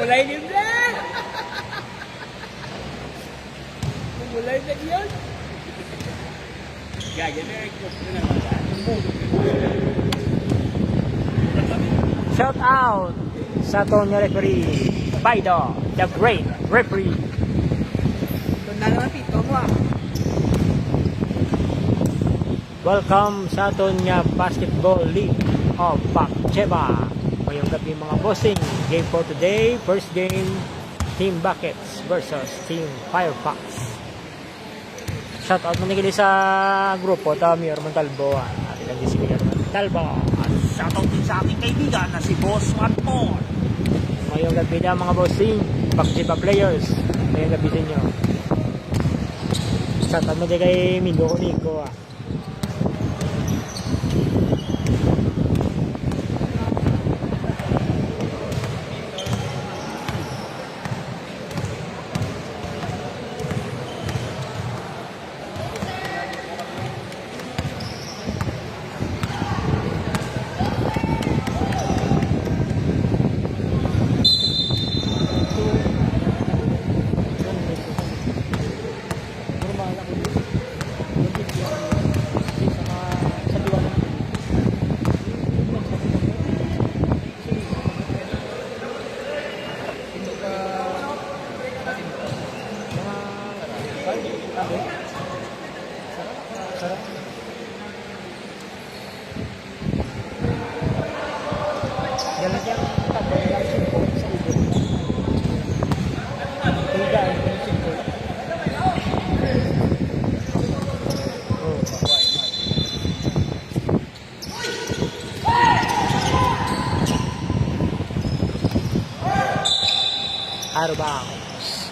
Mulai ni Blan. Mulai na yun. Gaya na ikot na Shout out sa Tonya referee Baido, the great referee. Ito na naman pito mo. Welcome sa Tonya Basketball League of Pakcheba. Ngayong gabi mga bossing, game for today, first game, Team Buckets versus Team Firefox. Shout out manigili sa grupo, Tamir Montalbo. At ilang si Mayor Montalbo. At shout out din sa aking kaibigan na si Boss Watmore. Ngayong gabi na mga bossing, Pakcheba players. Ngayong gabi din nyo. Shout out manigili kay Migo Nico. Out of bounds.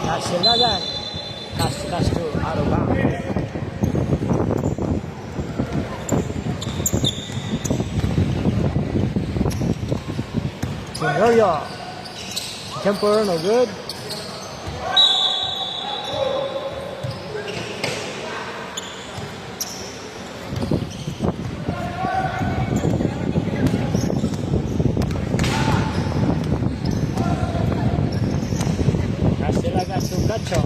Kasilagan. Kas to out of bounds. Scenario. Jumper, no good. Casilaga Sugacho.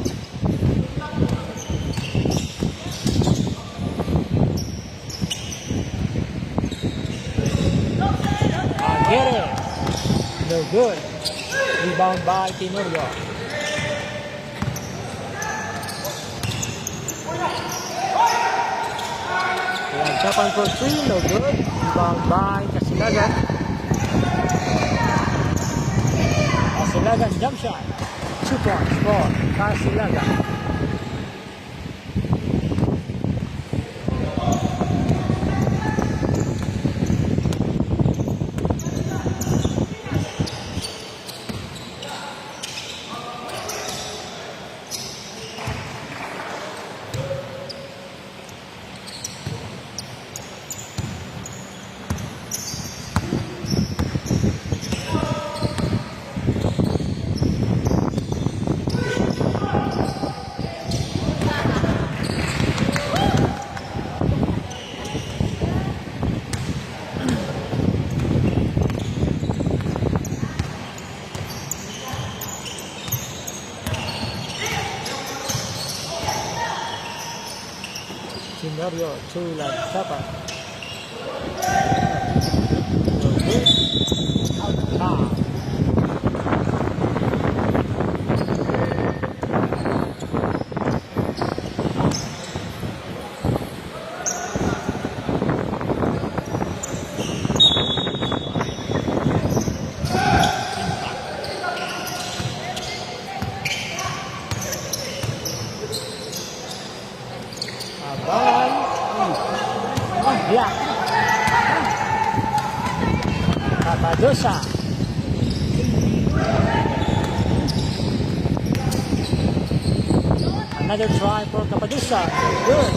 Aguirre. No good. Rebound by Tenorio. Japan for three, no good. Rebound by Casilagan. Casilagan jump shot. 2 points for Casilagan. Scenario 2 like Japan. Out. Black. Capadosa. Another try for Capadosa. Good.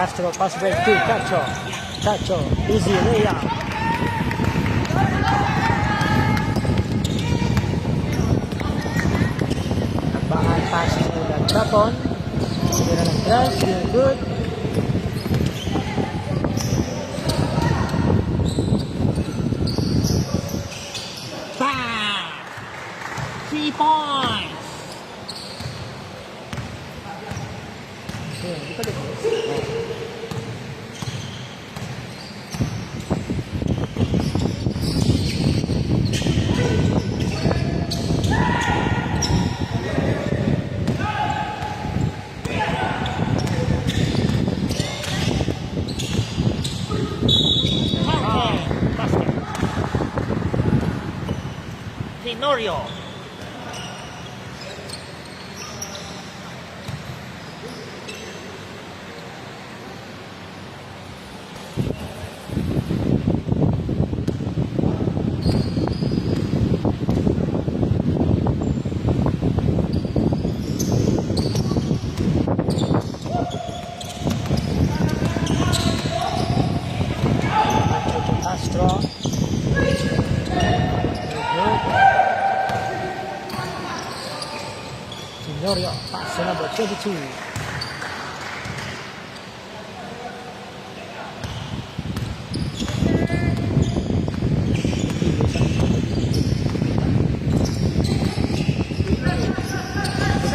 Castro, pass break to Cacho. Cacho, easy layup. Tambangan pass to Lagapon. Tira ng drive, still good. Bang! 3 points! Hindi pa dito. Basket. Tenorio. Castro. Tenorio, pass to number 22.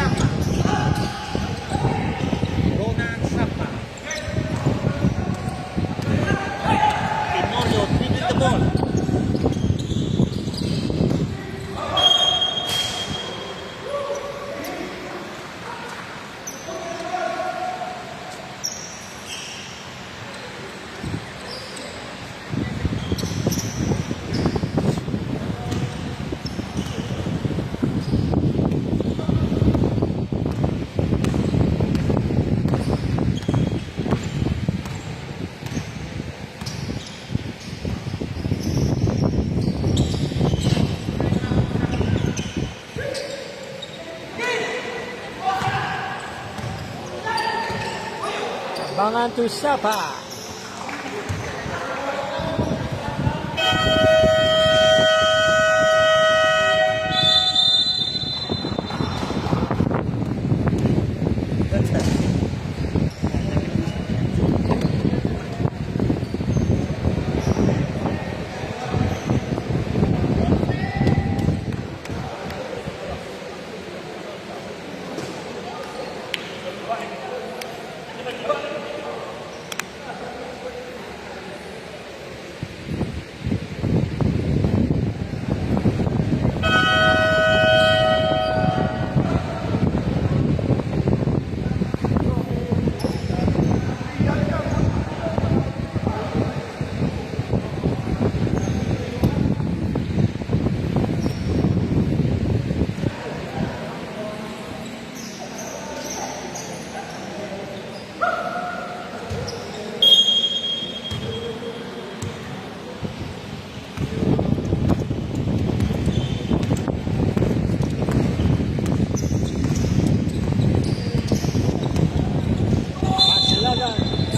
Sapa. Ronan Sapa. Tenorio winning the ball. Bangan to Sapa.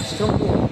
Strong ball.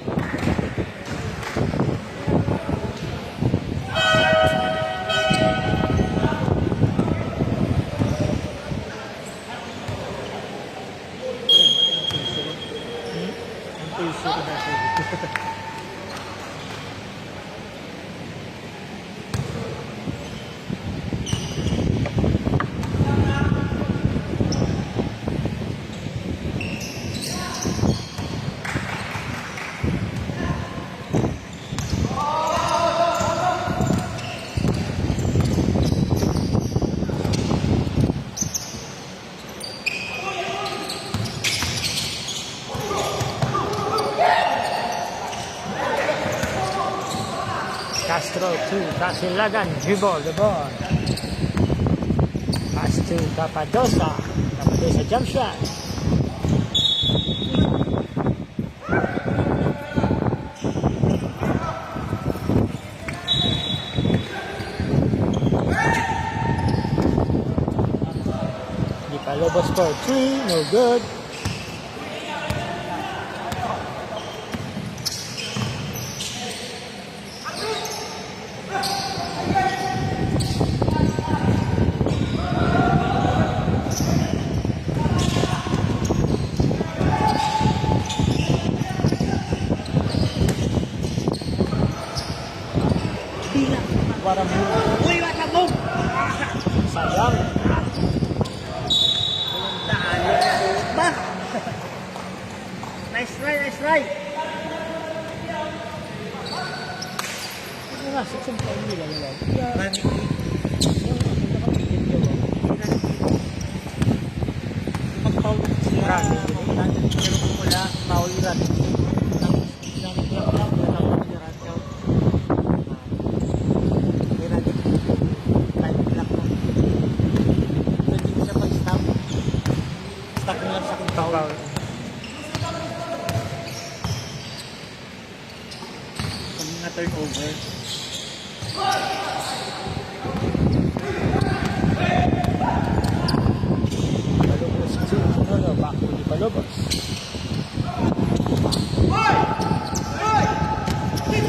Castro to Casilagan, dribble the ball. Pass to Capadosa. Capadosa jump shot. Di Palobos for 3, no good. para move. Uy, wala mo! Sayang. Ba? Nice try, nice try. Ano nga, 6 ang taon nila nila. Running in. Pag-foul sila. Running. Pero kung wala, foul running in. Stuck na lang sa foul. Foul. Pag nga turnover. Palubos. Sinolo, back to the Palubos.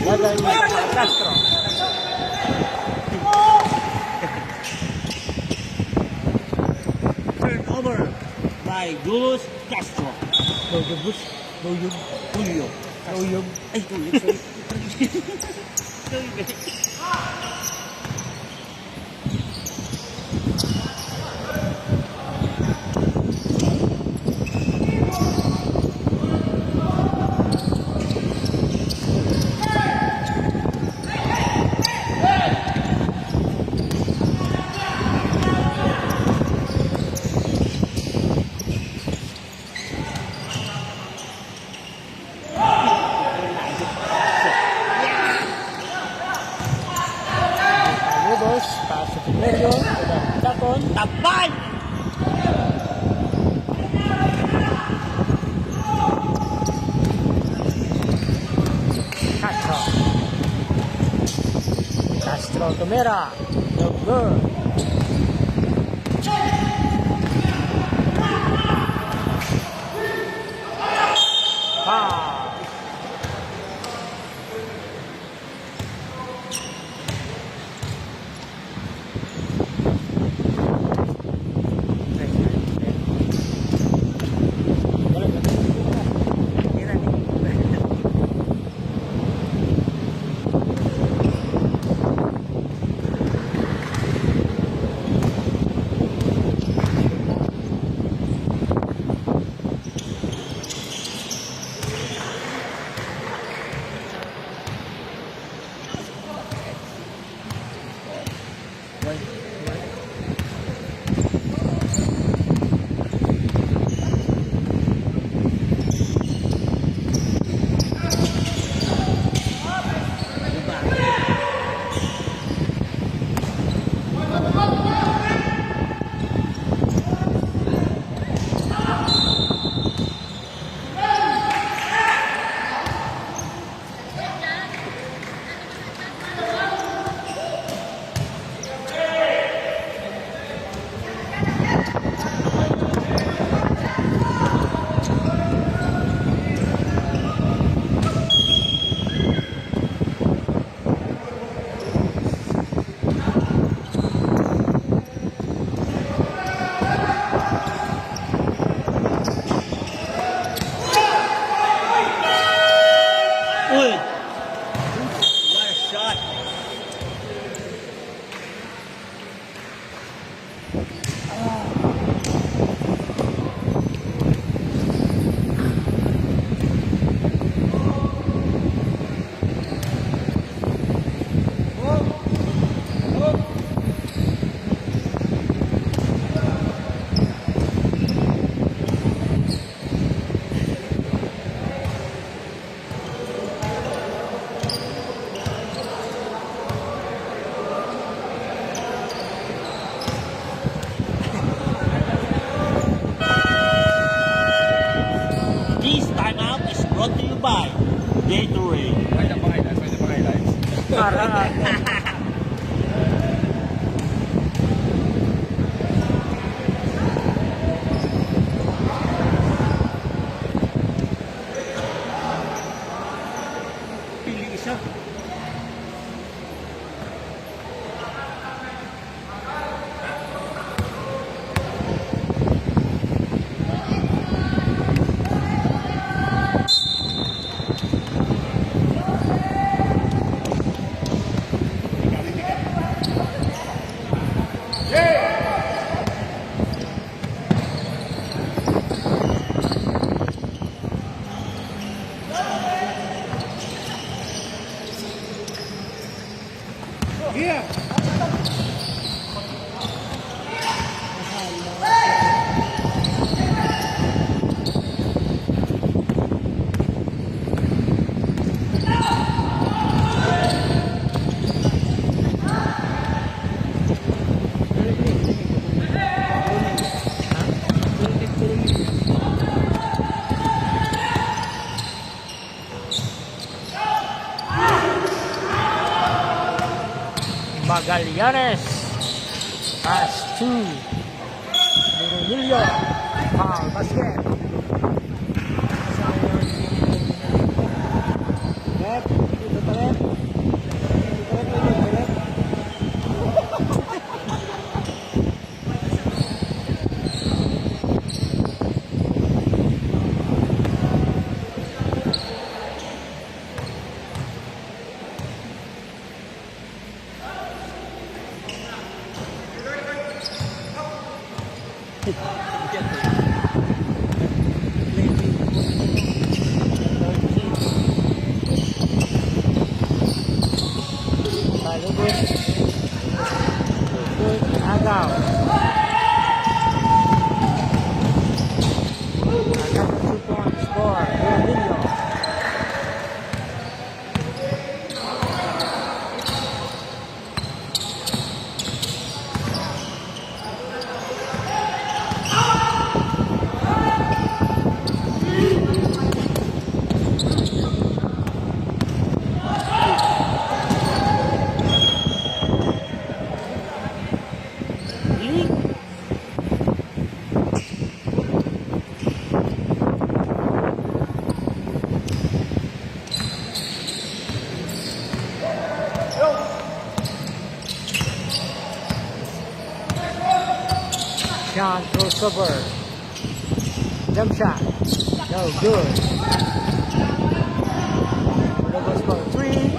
Lagay ni Castro. Turnover by Julius Castro. Lojubus. Lojub. Julio. Lojub. Ay, Julio, sorry. Sorry, Palubos. Taas sa Tiberio. Tapon. Tapan! Castro. Castro Tumera. No good. Foul. Uy! What a shot! This timeout is brought to you by Gatorade. Pwede pa highlights, pwede pa highlights. Para. Pili isa. Magallanes pass to Murillo. Foul basket. Left, dito pa left. Palugod. Agaw. Agaw 2-point score. Murillo. Sean crossover. Jump shot. No good. Double score 3.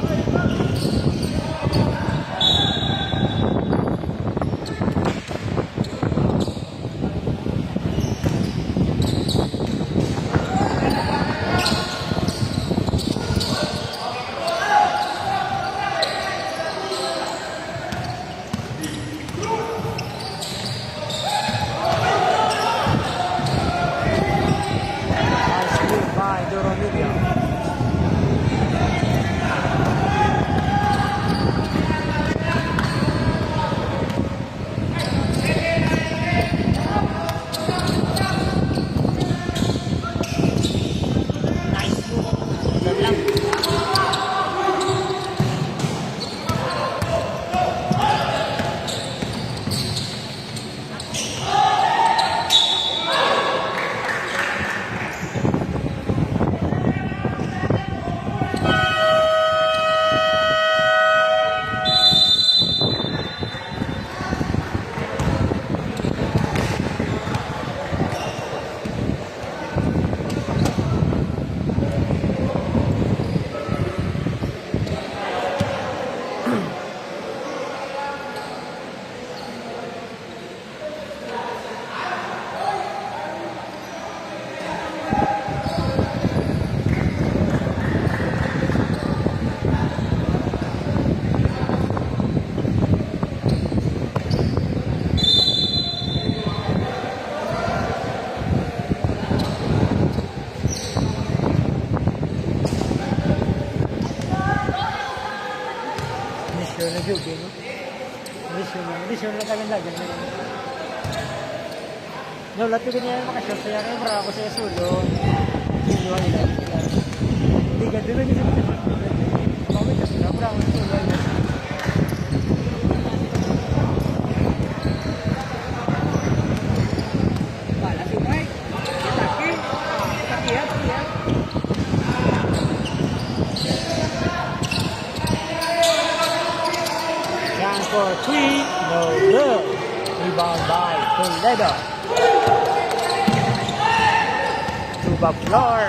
By Doronillo. Nice move. Good lang. Mission na jogging. Mission na kami lagi. No, lahat ko niya makashot saya kaya para ako sa sulo. Sinuha nila. Hindi ka doon niya. Pamit kasi na para ako sa sulo. Wala si Mike. Itaki. Itaki yan. For 3, no good. Rebound by Toledo. To the floor.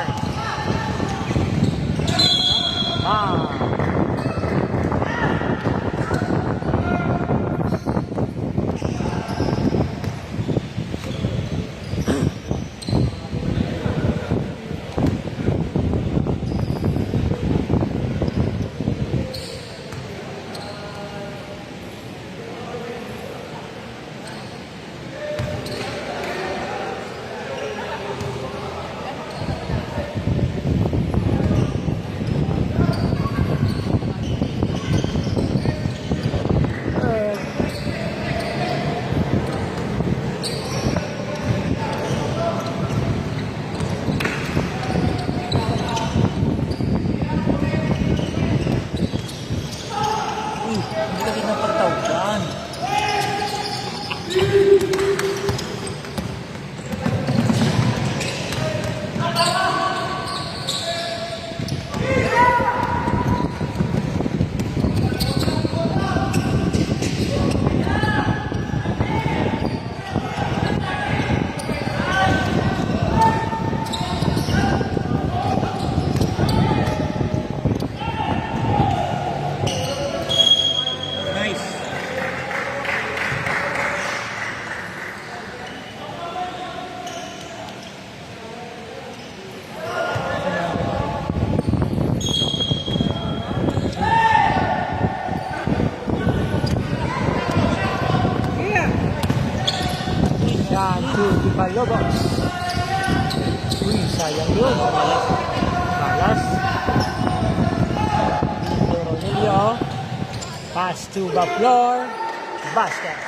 Lobos. Uy, sayang yun. Malas. Ronilio. Pass to Baflor. Basket.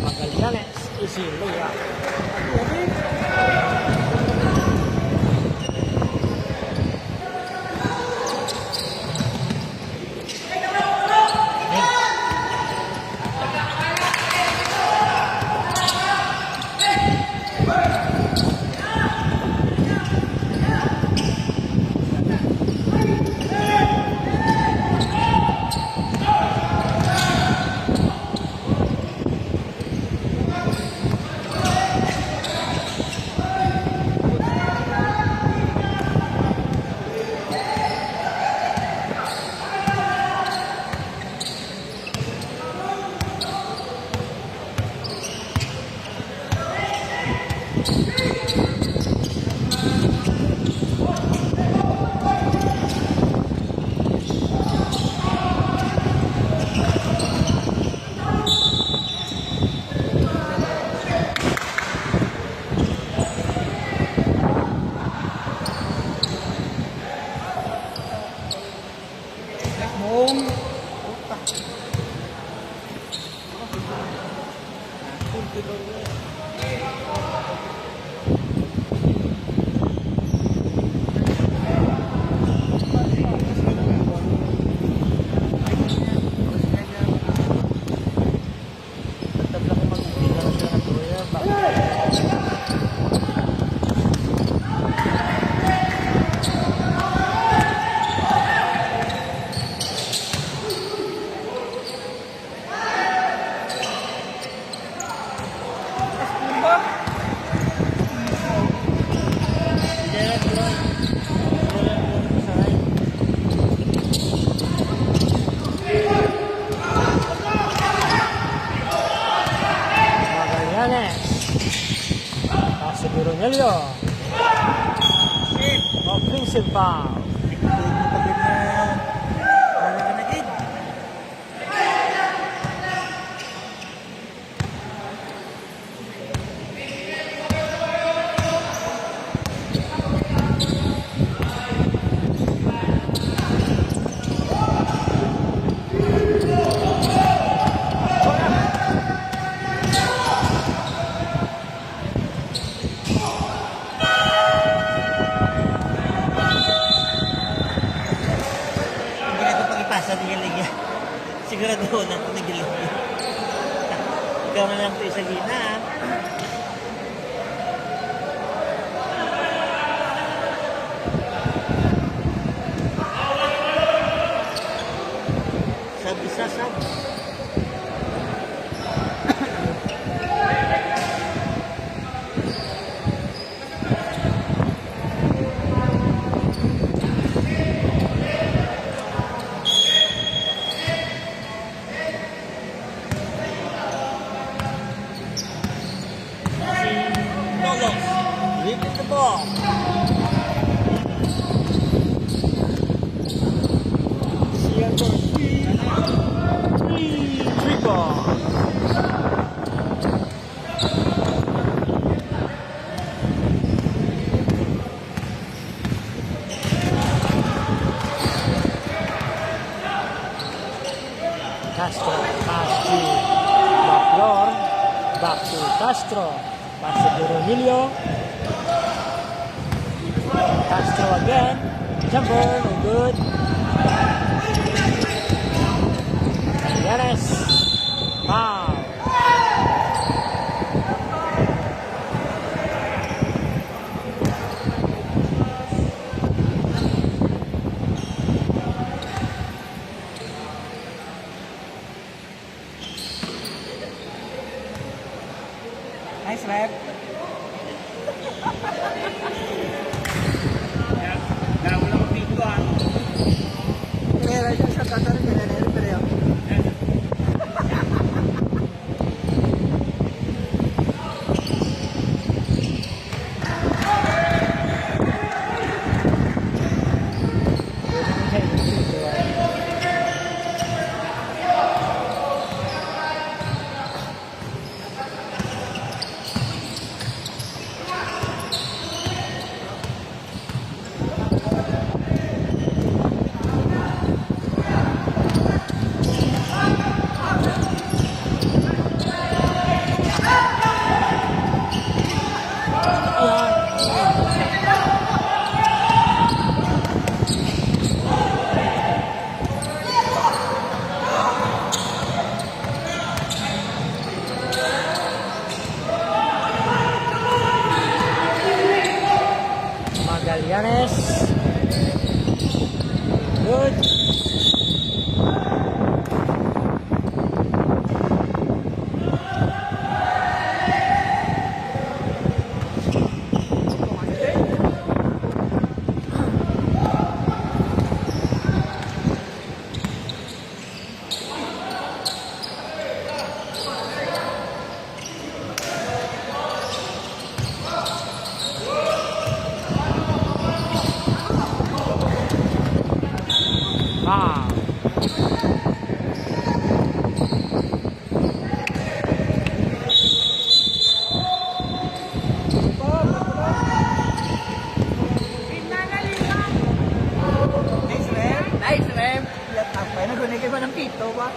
Magallanes. Easy layup. Ronelio. Offensive foul. Sa tingin-ligya. Sigurado na ito nagilagya. Ikaw na lang ito isa gina. Sab. Leave the ball. Three ball. Castro pass to Baflor. Back to Castro. Pass to Ronilio. Castro again. Jumper, no good. Yanes. Foul. Nice rep. Wala ko dito ah. Kaya siya sa tatari, kaya nero, pero Yanes. Good. Ah. Nice, Rem. Apa, nagunay kayo ba ng pito ba?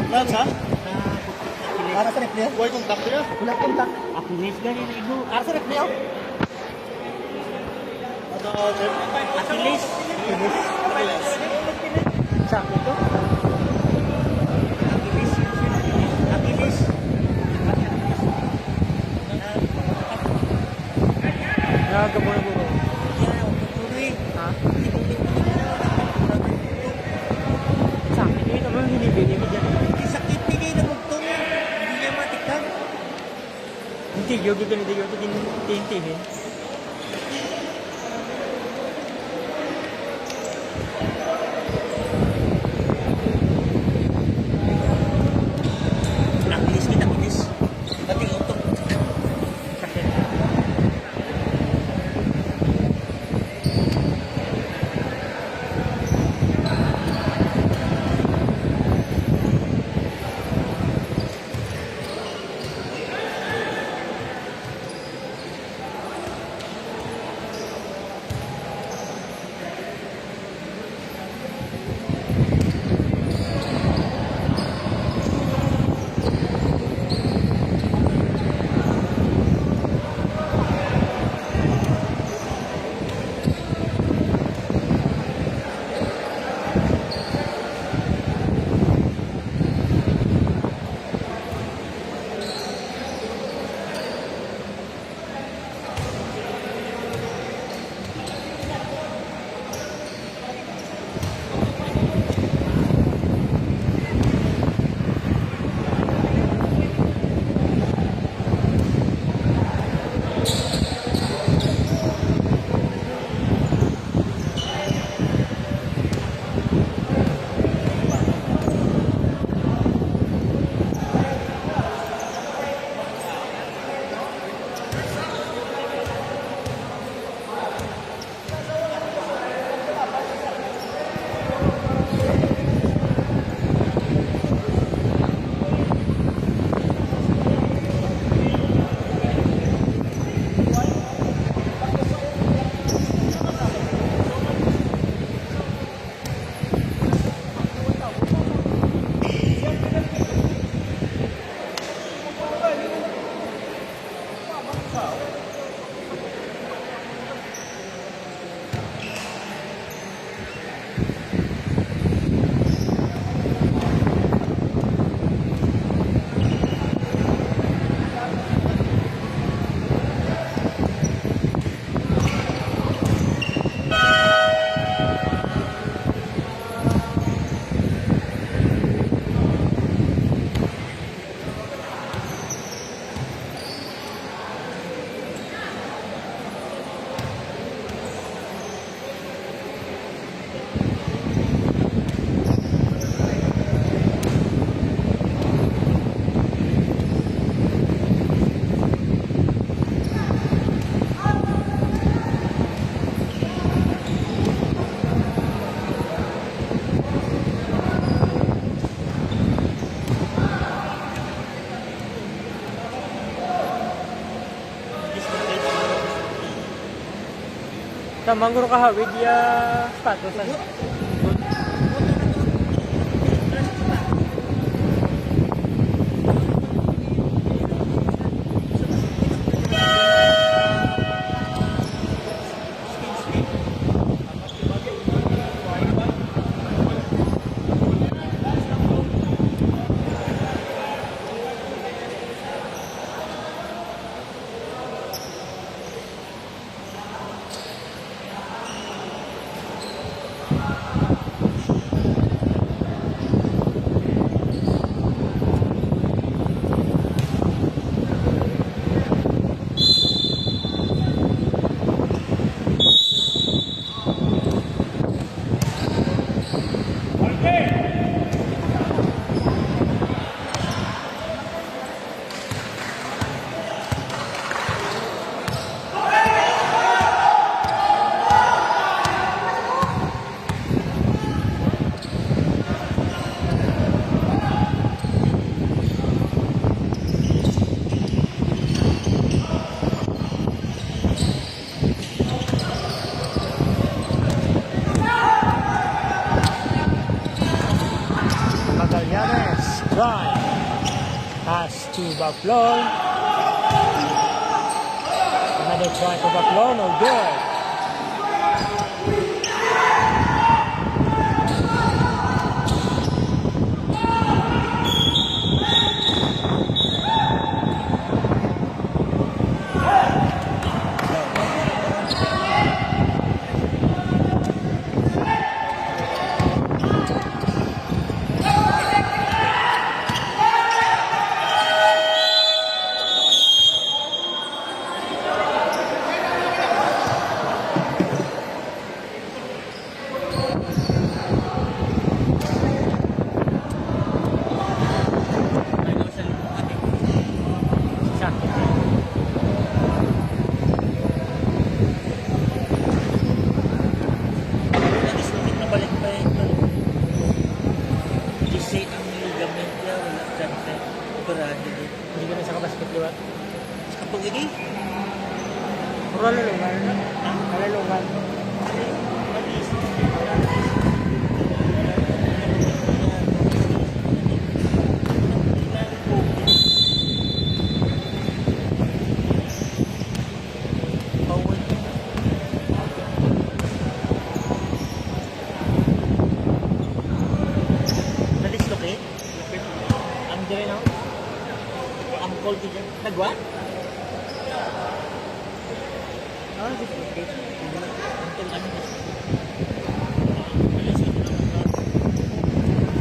Lods, ha? Para sa reflex. Huwag kong takto ya. Wala kontak. Akilis gani na igo. Para sa reflex. Akilis. Sakto to. Akilis. Akilis. Nagagabo na po. Tuloy. Ha? Sa akin, hindi naman hinibigay mo dyan. Sakit ni kayo na magtong. Hindi niya matikag. Hindi, yogi ka nito, yogi tintihin. Akilis kita, akilis. Pati utok. Sakit. Tamang guru ka with status. Magallanes, drive. Pass to Baclon. Another try to Baclon, no good. Hindi ka na sa kabasket liwat. Kapag ini, Puro lalungan. Lalungan. na-dislocate. Ang dire no? Ang cold dyan. Nagwa? Ah, dislocate. Ang ano na.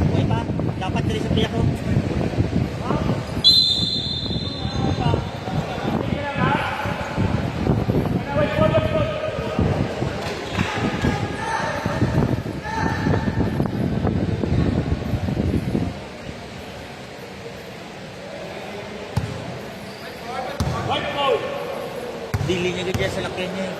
Okay pa? Dapat dali sa piyak ko. Dili niya ganyan sa lakyan niya eh.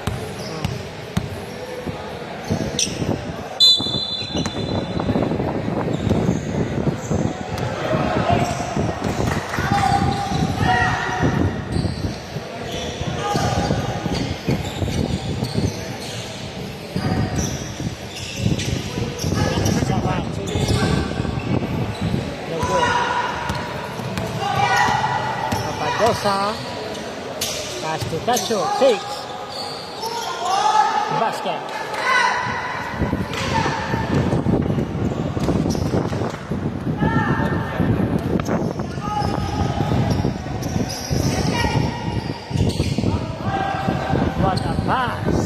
Papadosa. Pass to Cacho. Takes. Basket. What a pass.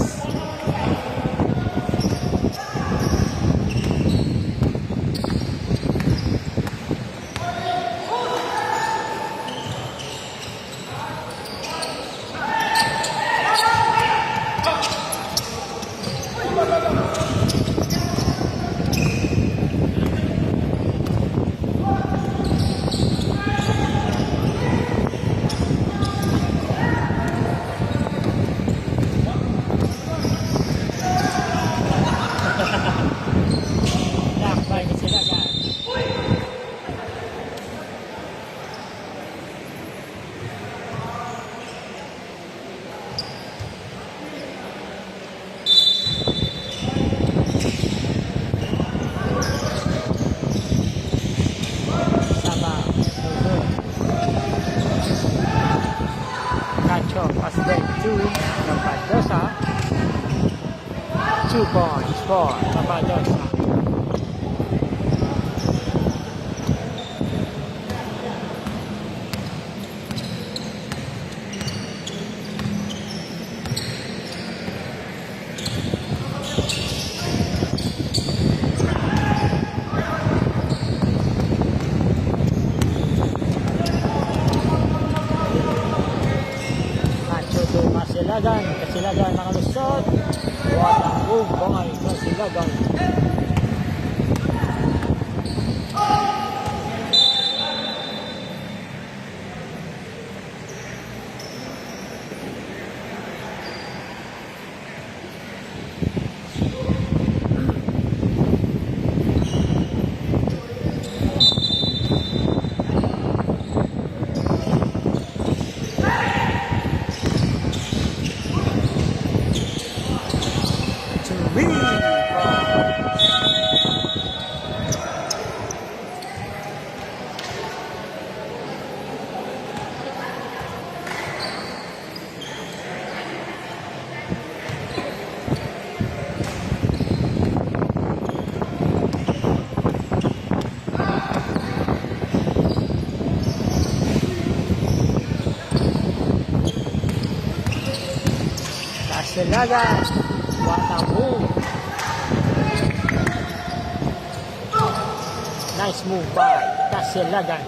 2 points for Capadosa. Kasilagan nakalusot. Walang bumay Kasilagan. Kasilagan. What a move. Nice move by Kasilagan.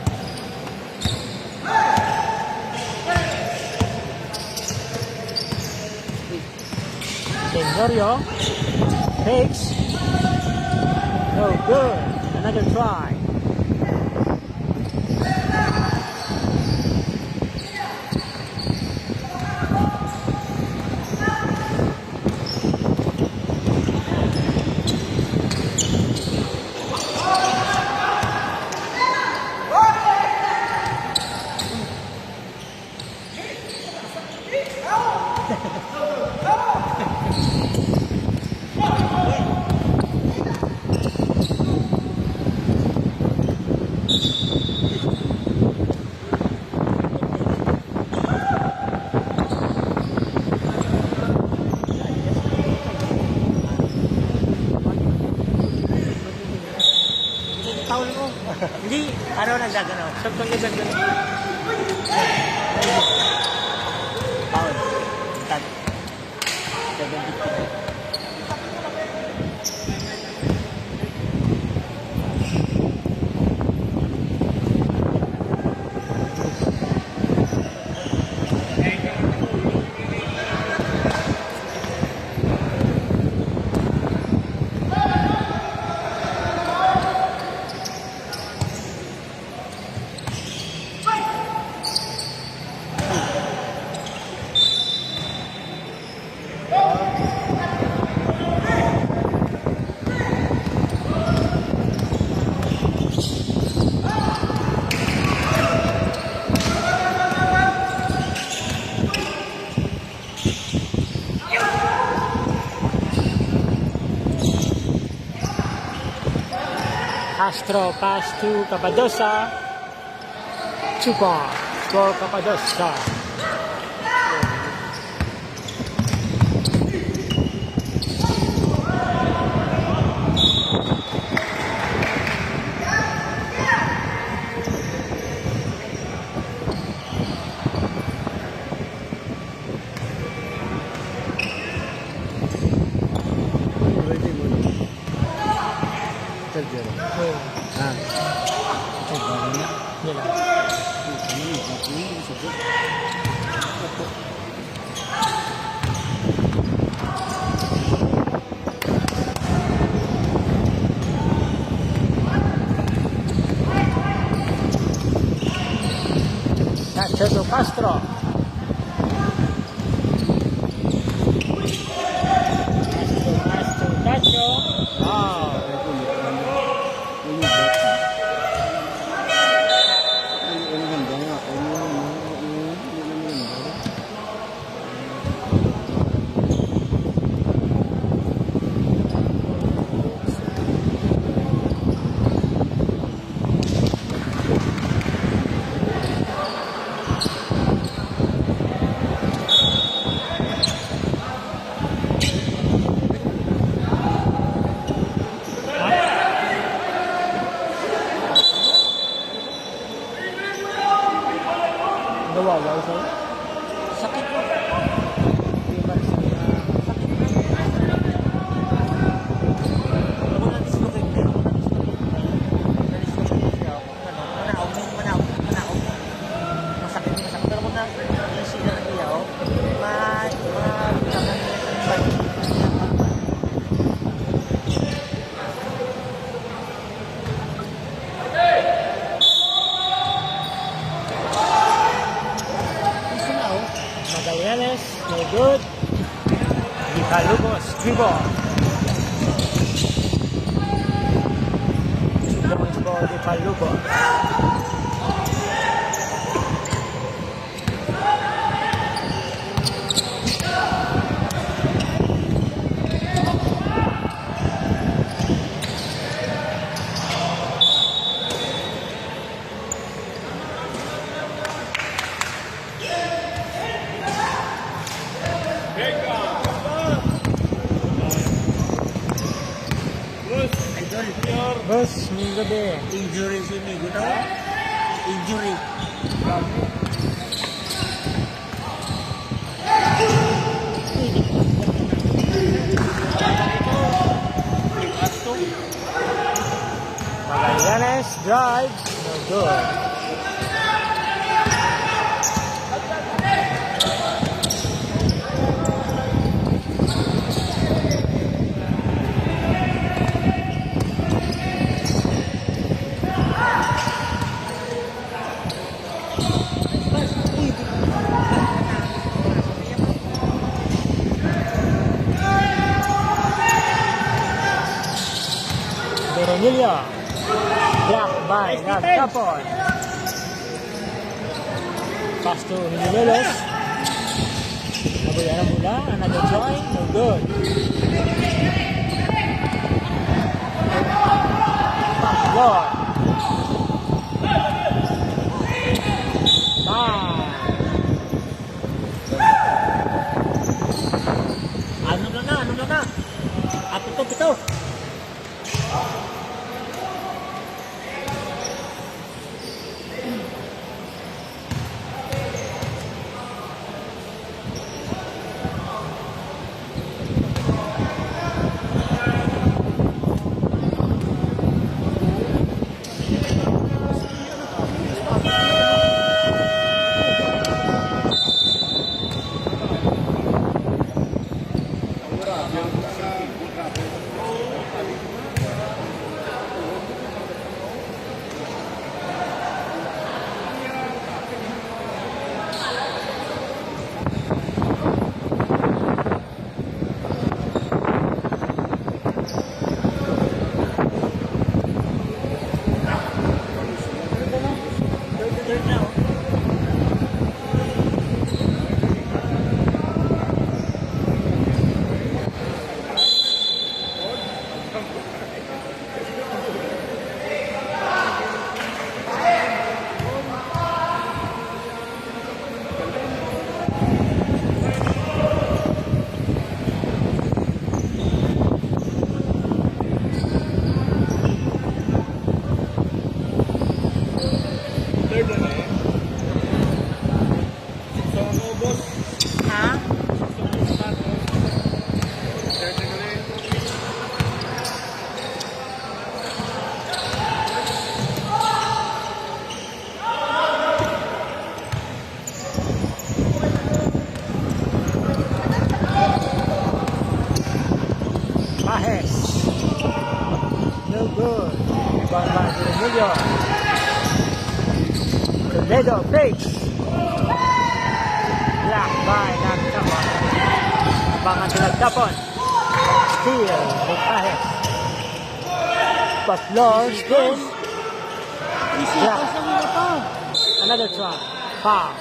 Tenorio takes. No good. Another try. Taul ko. Hindi, araw nagdagano. Saktong gaganda. Taul. Tag. 70. Castro pass to Capadosa. 2 points for Capadosa. Nacho to Castro. Nacho. Wow. Nawawaw sa'yo? Sakit mo. Hindi ba rin Sakit mo. Ako na-dislocate na. Na-dislocate siya ako. Manaog. Masakit. Pero kung na-sila na niya ako, Magallanes, no good. Icalugos, dribble. 2 points for Icalugos. idol. Boss, ngayong gabi. Injury si Migo na. Injury. Magallanes, drive, no good. Berenilio, blocked by Nagtapon. Pass to Hinilelos. Nabuyan na mula, another try, no good. Backdoor. Time. Ano na? Pito. Third now. Ha? Pahes. No good. Rebound by Berenilio. Toledo fakes. Blocked by Nagtapon. Abangan si Nagtapon. Steal by Pahes. Patlor spin. Blocked. Another try. Foul.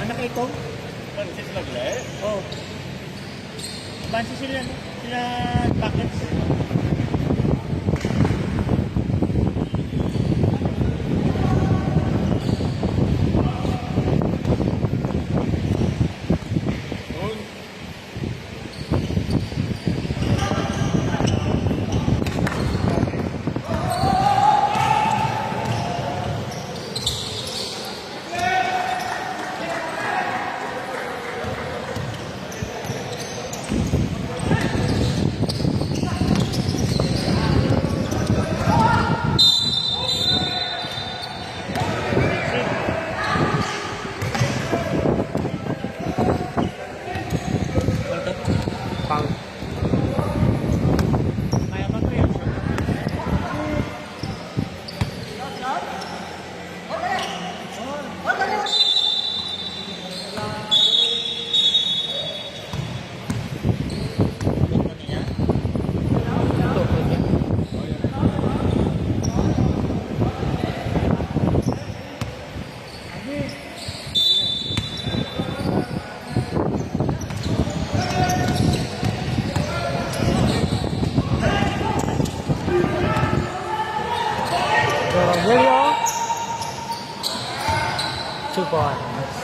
Anak itong? Pansit Lagle? Oo. Bansi sila, no? Sila buckets. Doon. Pang. Kaya pa to yan. Ito, pwede. Rogelio. 2 points.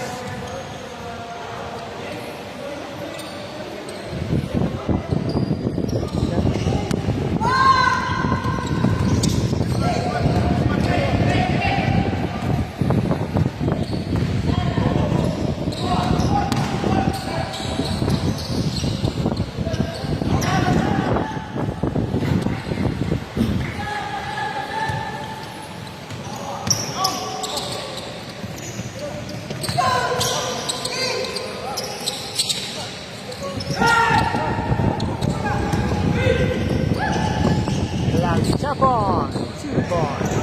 Japon, 2 points.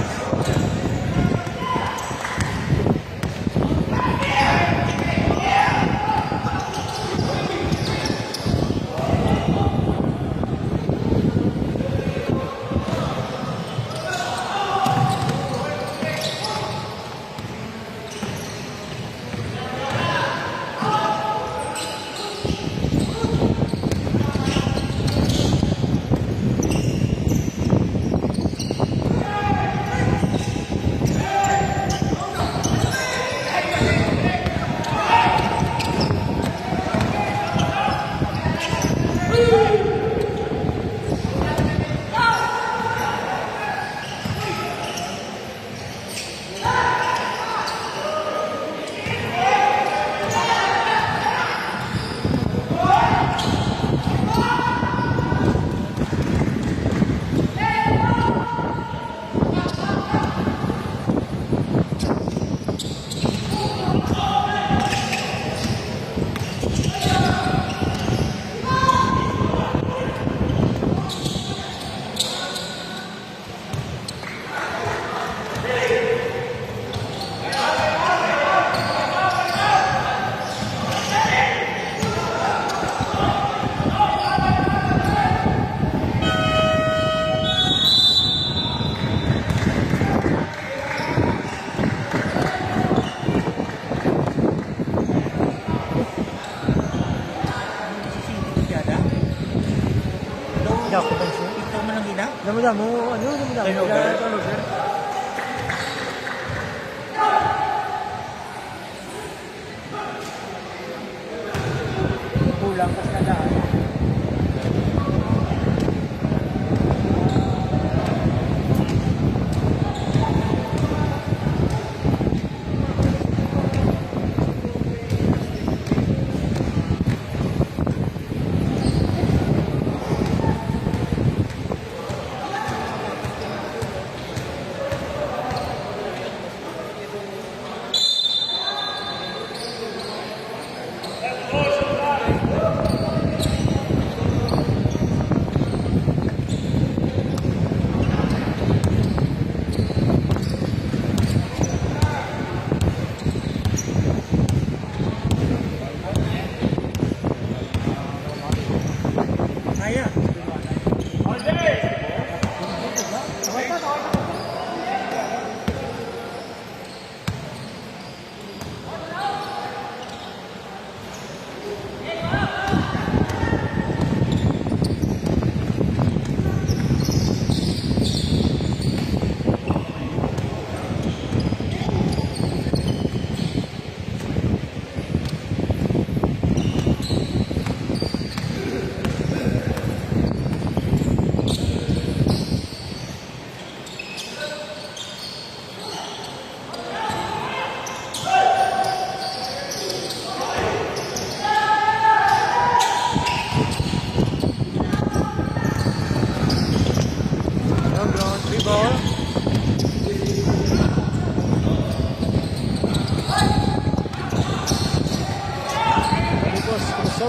Hindi ako pansin. Ito man ang gina? Damo-damo, ano, damo-damo. Turnover. Turnover. Kulang kas nadaan.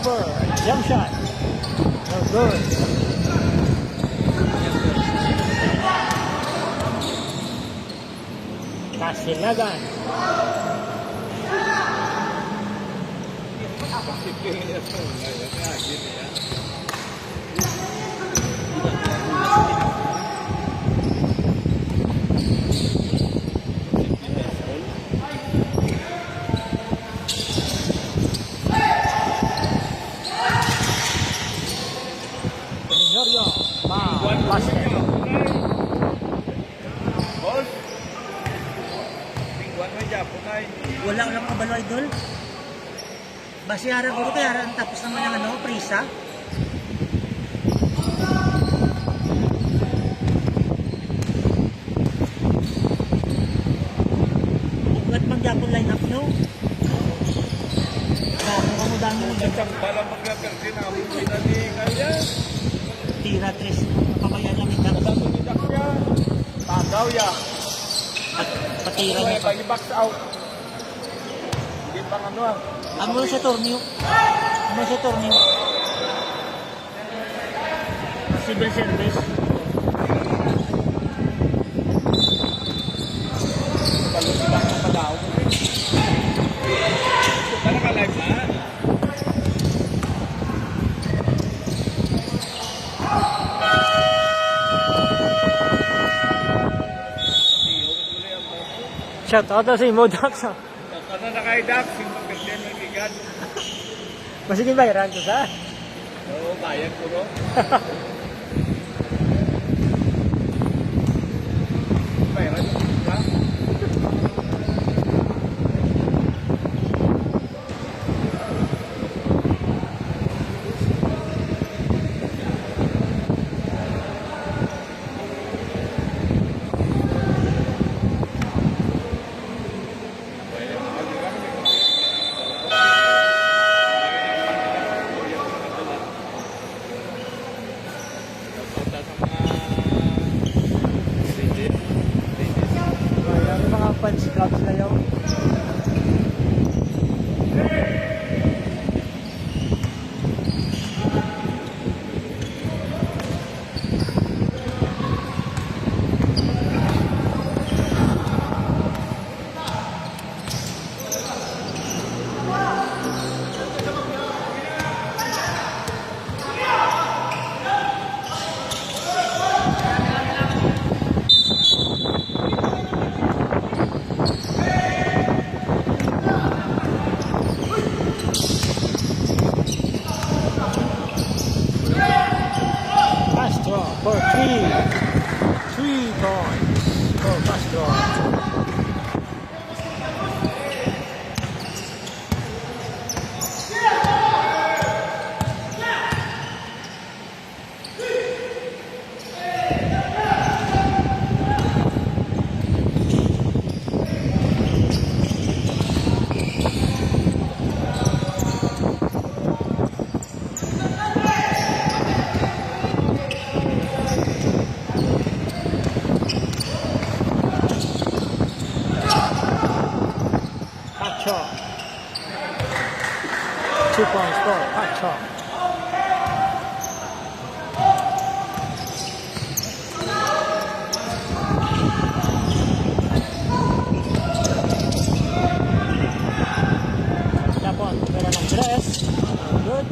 crossover, jump shot. No good. Kasilagan. Tenorio, basket. Boss. Tingwan mo dyan, punay. Wala lang kabalo idol. Basi harap ko kaya harap tapos naman ng ano, prisa. Ugat man Japon line up no. Ako mo dami mo Isang pala magkakarsin na mo ni kaya. tira tres pamaya lang ita. Dato ni Dakya. Tagaw ya. Patira May niya pa. pag-box out. Hindi pa ano ah. Amo sa torneo. Amo sa torneo. Civil service. Palusilang ng padaw. Para ka live na. Shout out na si Modax. Kana na kay Dak, sing pagkakyan ng ligan. Masige bayaran ko sa. Oo, bayad ko no. Bayad ko ka. Ayan, yung mga fans clubs na yun. Castro for 3 points for Castro. Pacho. 2 points for Pacho. Japon, pera ng dress. Good.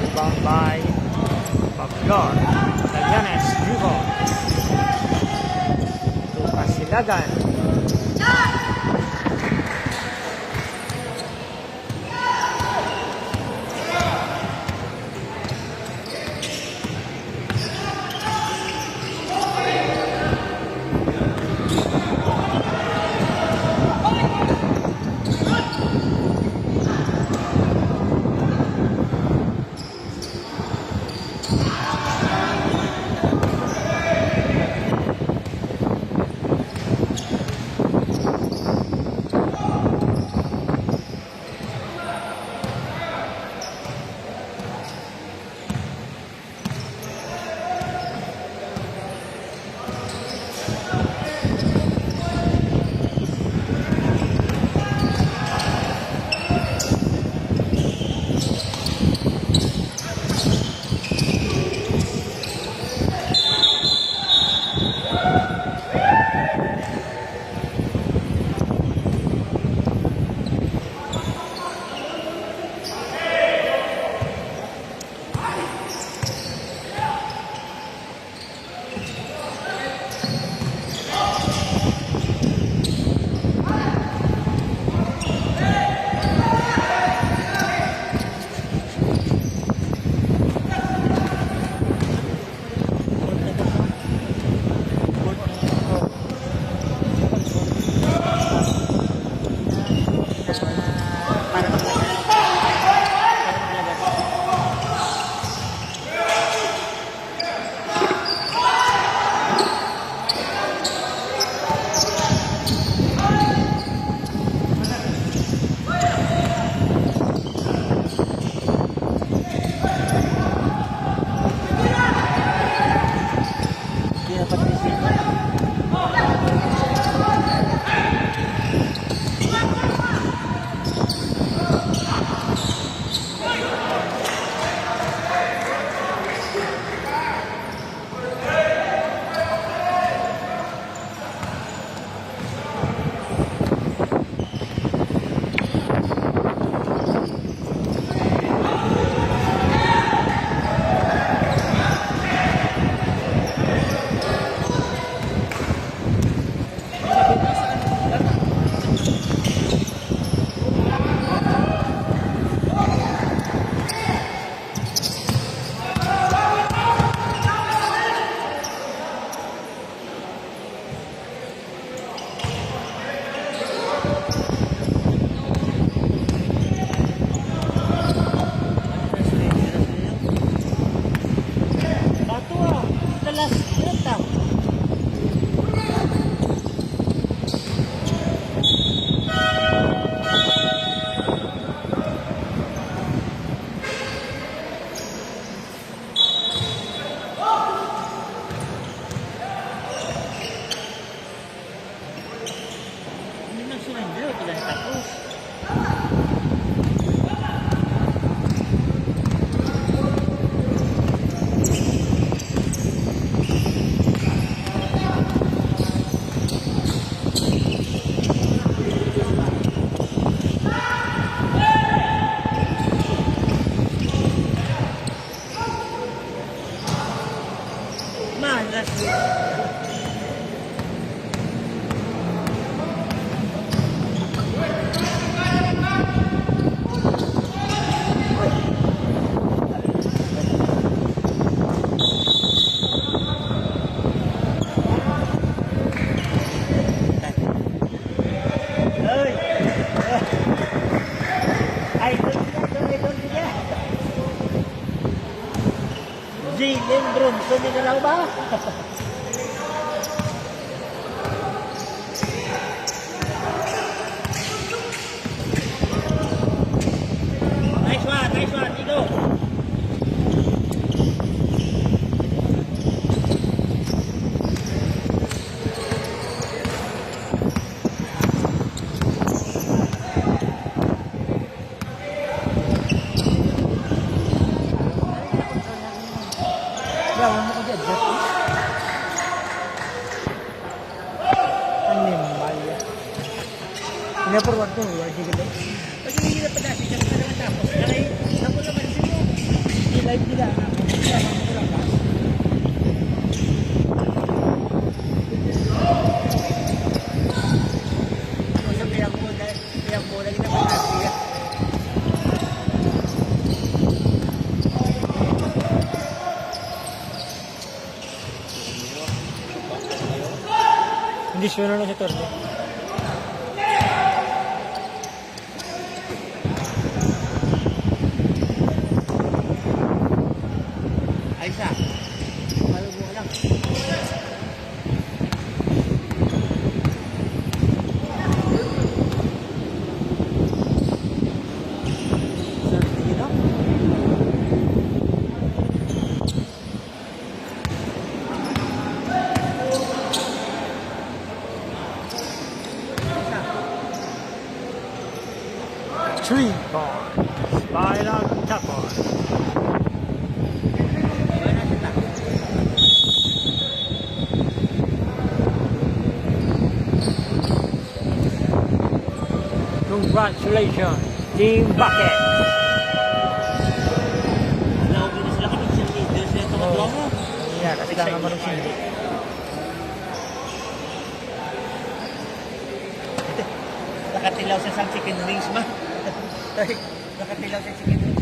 Rebound by Pablo. Sayanes, dribble. Lucas Silagan. Alien Bronson, hindi ka lang ba? Nice one, Tito. Gawin mo ko dyan, Jeff. Animal. Pinaporwag ko, word ko dyan. Pag hindi na pala, siya ka naman tapos. Kaya, naku naman siya mo. I-live nila. Kaya mo ko lang ba? Sabihan mo, lagi naman natin. Hindi sure na si Tordo. Ayos ah. Ano mo lang. Sige na. Three points. Final tapon. Congratulations, Team Bucket. Nauwi na sila kami sa video. Sila ito mo. Yeah, kasi lang naman ang hindi. Nakatilaw sa chicken wings ba? Nakatilaw sa chicken wings.